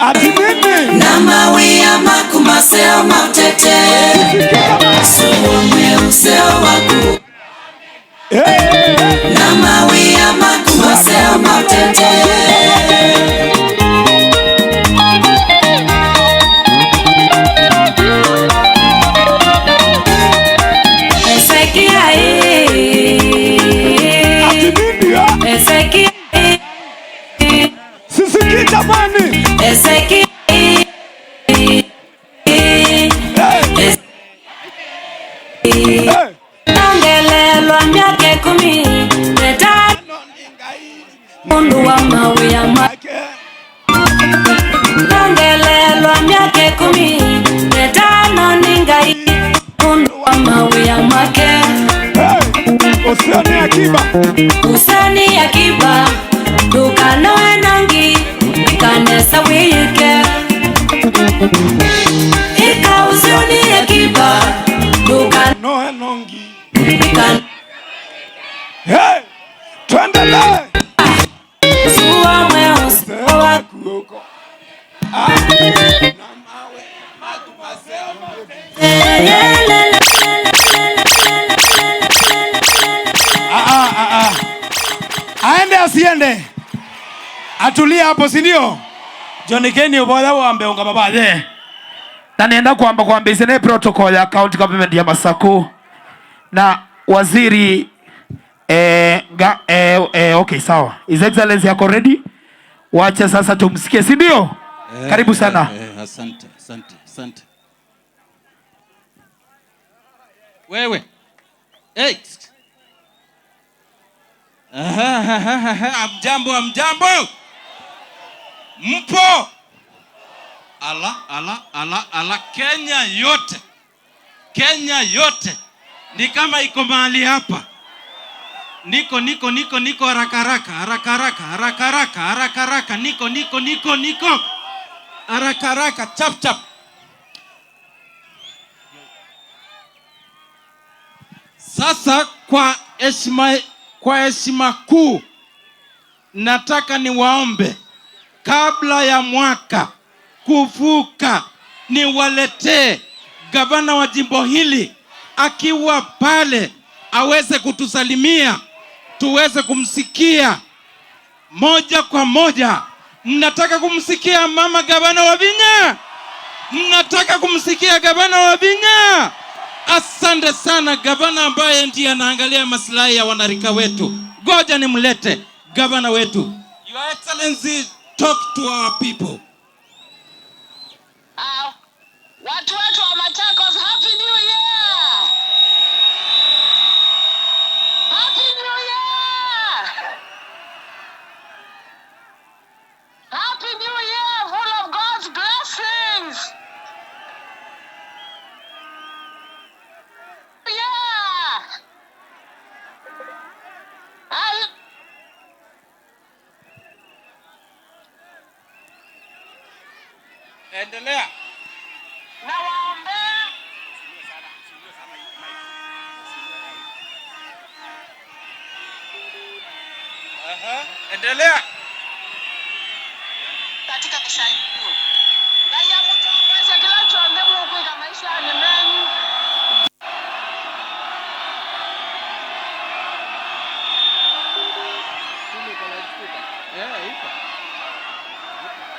Ati nini? Na mawi ya makumaseo mautete Suwamwe useo waku Na mawi ya makumaseo mautete Ezekia Ati nini ya? Ezekia Sisiki jamani. Ezekia Nongelelwa miaka 10 Neta Mundu wa mawe ya make Nongelelwa miaka 10 Neta noningai Mundu wa mawe ya make Usani Akiba. Usani Akiba Dukanoe nangi Ikanesa wike Ika usani Akiba Dukanoe Noe nongi. Ikanesa Tuendele. Suwamwe useo waku Aende asiende. Atulia hapo si ndio? John Kenny ubodha wambe unga babaje. Na nienda kuamba isene protocol ya county government ya Masako. Na waziri okay sawa. His Excellency yako ready? Wacha sasa tumsikie si ndio? Karibu sana. Asante. Wewe. Hey. Amjambo. Mpo. Ala Kenya yote. Ni kama iko mahali hapa. Niko haraka. Niko. Haraka. Chap. Sasa kwa heshima kuu nataka niwaombe kabla ya mwaka kuvuka niwaletee gavana wa jimbo hili akiwa pale aweze kutusalimia tuweze kumsikia moja kwa moja. Mnataka kumsikia mama gavana wa Vinya? Mnataka kumsikia gavana wa Vinya? Asante sana gavana ambaye ndiye anaangalia maslahi ya wanarika wetu. Ngoja nimlete gavana wetu. Your Excellency, talk to our people. Watu wa Machakos, Happy New Year! Happy New Year! Happy New Year, full of God's blessings! Yeah! Endelea. Nawaombea Endelea. katika kishairi. Na ya mtu mweza kila chonde Mungu kwa maisha ni mengi. Iko.